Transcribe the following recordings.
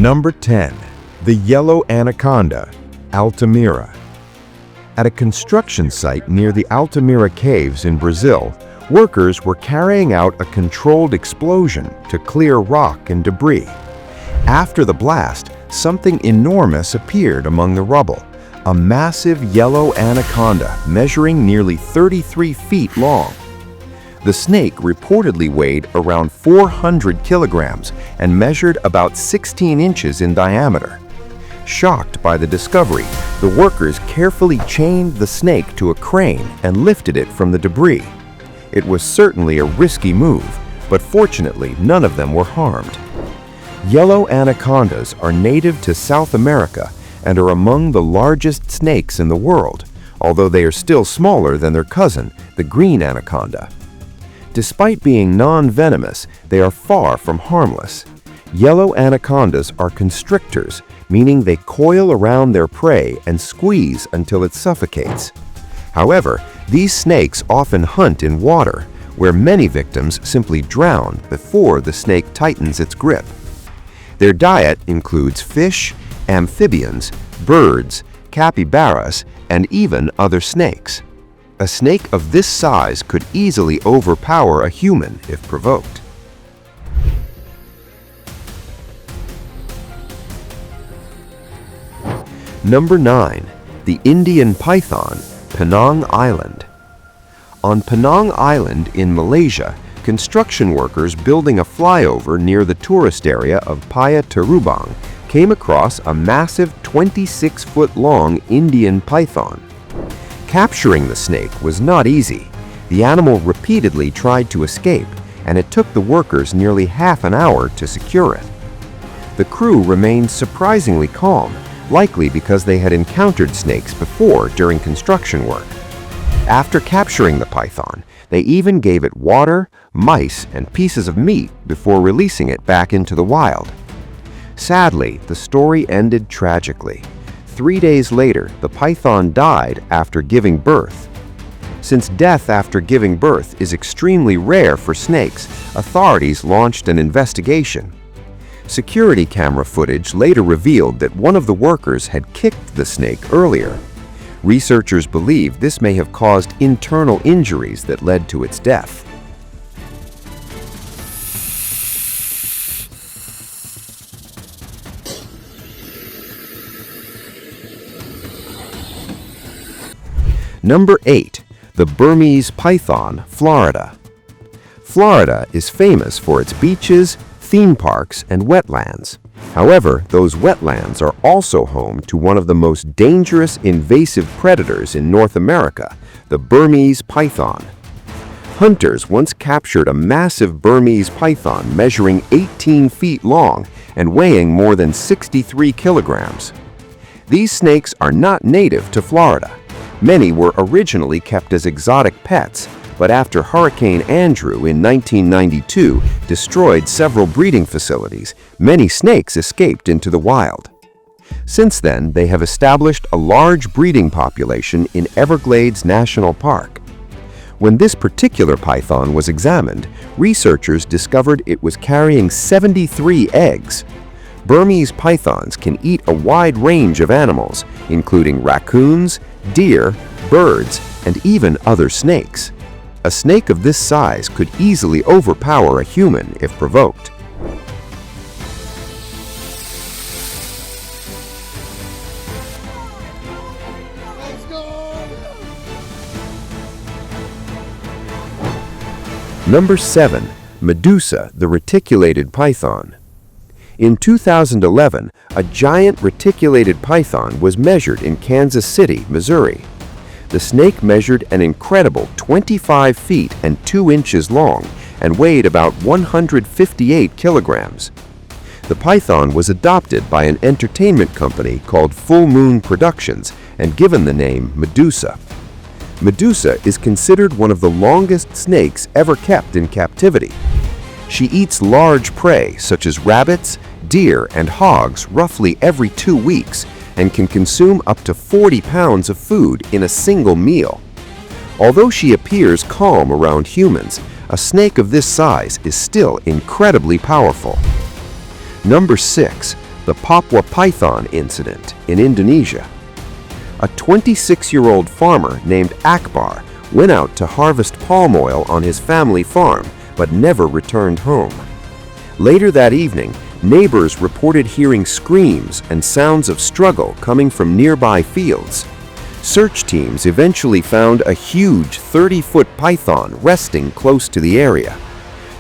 Number 10. The yellow anaconda, Altamira. At a construction site near the Altamira Caves in Brazil, workers were carrying out a controlled explosion to clear rock and debris. After the blast, something enormous appeared among the rubble, a massive yellow anaconda measuring nearly 33 feet long. The snake reportedly weighed around 400 kilograms and measured about 16 inches in diameter. Shocked by the discovery, the workers carefully chained the snake to a crane and lifted it from the debris. It was certainly a risky move, but fortunately none of them were harmed. Yellow anacondas are native to South America and are among the largest snakes in the world, although they are still smaller than their cousin, the green anaconda. Despite being non-venomous, they are far from harmless. Yellow anacondas are constrictors, meaning they coil around their prey and squeeze until it suffocates. However, these snakes often hunt in water, where many victims simply drown before the snake tightens its grip. Their diet includes fish, amphibians, birds, capybaras, and even other snakes. A snake of this size could easily overpower a human if provoked. Number 9. The Indian python, Penang Island. On Penang Island in Malaysia, construction workers building a flyover near the tourist area of Paya Terubang came across a massive 26-foot-long Indian python. Capturing the snake was not easy. The animal repeatedly tried to escape, and it took the workers nearly half an hour to secure it. The crew remained surprisingly calm, likely because they had encountered snakes before during construction work. After capturing the python, they even gave it water, mice, and pieces of meat before releasing it back into the wild. Sadly, the story ended tragically. 3 days later, the python died after giving birth. Since death after giving birth is extremely rare for snakes, authorities launched an investigation. Security camera footage later revealed that one of the workers had kicked the snake earlier. Researchers believe this may have caused internal injuries that led to its death. Number 8. The Burmese python, Florida. Florida is famous for its beaches, theme parks, and wetlands. However, those wetlands are also home to one of the most dangerous invasive predators in North America, the Burmese python. Hunters once captured a massive Burmese python measuring 18 feet long and weighing more than 63 kilograms. These snakes are not native to Florida. Many were originally kept as exotic pets, but after Hurricane Andrew in 1992 destroyed several breeding facilities, many snakes escaped into the wild. Since then, they have established a large breeding population in Everglades National Park. When this particular python was examined, researchers discovered it was carrying 73 eggs. Burmese pythons can eat a wide range of animals, including raccoons, deer, birds, and even other snakes. A snake of this size could easily overpower a human if provoked. Number 7. Medusa, the reticulated python. In 2011, a giant reticulated python was measured in Kansas City, Missouri. The snake measured an incredible 25 feet and 2 inches long and weighed about 158 kilograms. The python was adopted by an entertainment company called Full Moon Productions and given the name Medusa. Medusa is considered one of the longest snakes ever kept in captivity. She eats large prey such as rabbits, deer, and hogs roughly every 2 weeks and can consume up to 40 pounds of food in a single meal. Although she appears calm around humans, a snake of this size is still incredibly powerful. Number 6. the Papua python incident in Indonesia. A 26-year-old farmer named Akbar went out to harvest palm oil on his family farm but never returned home. Later that evening, neighbors reported hearing screams and sounds of struggle coming from nearby fields. Search teams eventually found a huge 30-foot python resting close to the area.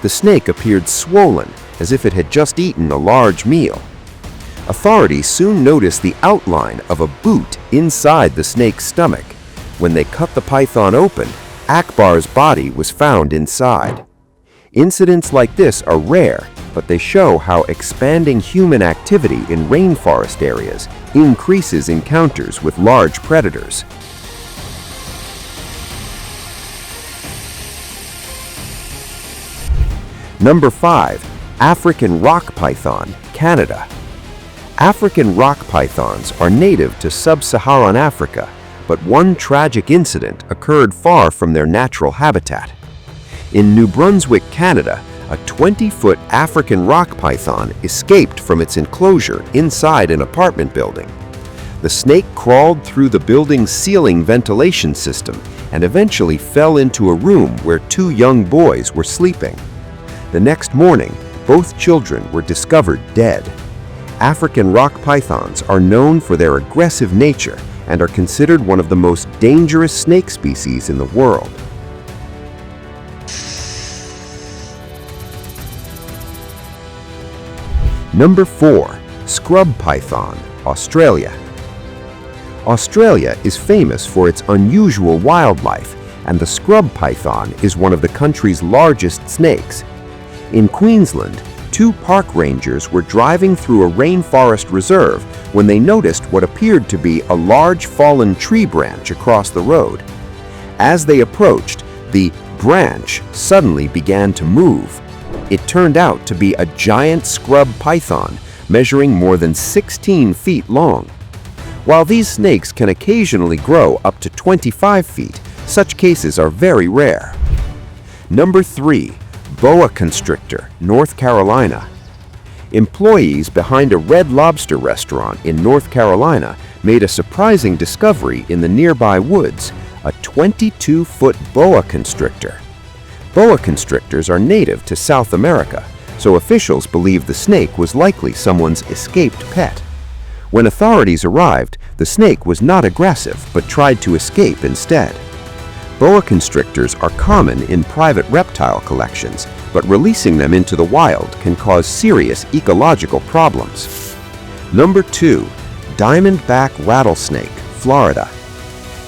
The snake appeared swollen, as if it had just eaten a large meal. Authorities soon noticed the outline of a boot inside the snake's stomach. When they cut the python open, Akbar's body was found inside. Incidents like this are rare, but they show how expanding human activity in rainforest areas increases encounters with large predators. Number 5. African rock python, Canada. African rock pythons are native to sub-Saharan Africa, but one tragic incident occurred far from their natural habitat. In New Brunswick, Canada, a 20-foot African rock python escaped from its enclosure inside an apartment building. The snake crawled through the building's ceiling ventilation system and eventually fell into a room where two young boys were sleeping. The next morning, both children were discovered dead. African rock pythons are known for their aggressive nature and are considered one of the most dangerous snake species in the world. Number 4. Scrub python, Australia. Australia is famous for its unusual wildlife, and the scrub python is one of the country's largest snakes. In Queensland, two park rangers were driving through a rainforest reserve when they noticed what appeared to be a large fallen tree branch across the road. As they approached, the branch suddenly began to move. It turned out to be a giant scrub python measuring more than 16 feet long. While these snakes can occasionally grow up to 25 feet, such cases are very rare. Number 3. Boa constrictor, North Carolina. Employees behind a Red Lobster restaurant in North Carolina made a surprising discovery in the nearby woods, a 22-foot boa constrictor. Boa constrictors are native to South America, so officials believe the snake was likely someone's escaped pet. When authorities arrived, the snake was not aggressive but tried to escape instead. Boa constrictors are common in private reptile collections, but releasing them into the wild can cause serious ecological problems. Number 2. Diamondback rattlesnake, Florida.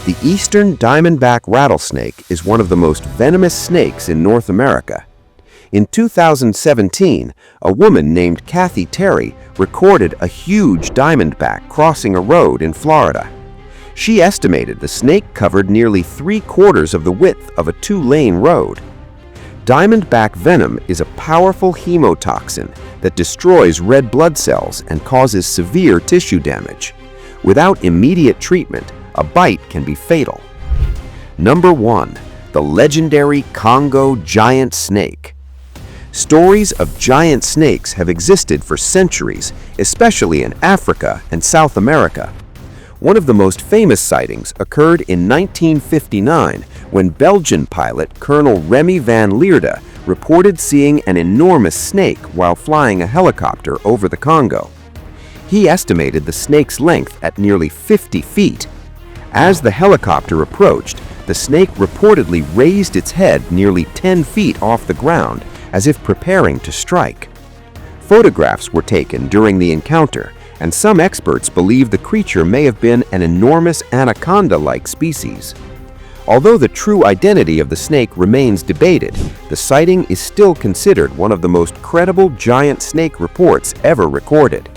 The eastern diamondback rattlesnake is one of the most venomous snakes in North America. In 2017, a woman named Kathy Terry recorded a huge diamondback crossing a road in Florida. She estimated the snake covered nearly 3/4 of the width of a 2-lane road. Diamondback venom is a powerful hemotoxin that destroys red blood cells and causes severe tissue damage. Without immediate treatment, a bite can be fatal. Number 1. The legendary Congo giant snake. Stories of giant snakes have existed for centuries, especially in Africa and South America. One of the most famous sightings occurred in 1959 when Belgian pilot Colonel Remy van Lierde reported seeing an enormous snake while flying a helicopter over the Congo. He estimated the snake's length at nearly 50 feet. As the helicopter approached, the snake reportedly raised its head nearly 10 feet off the ground as if preparing to strike. Photographs were taken during the encounter, and some experts believe the creature may have been an enormous anaconda-like species. Although the true identity of the snake remains debated, the sighting is still considered one of the most credible giant snake reports ever recorded.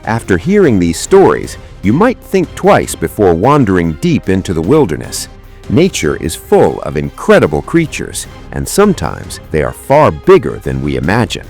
After hearing these stories, you might think twice before wandering deep into the wilderness. Nature is full of incredible creatures, and sometimes they are far bigger than we imagine.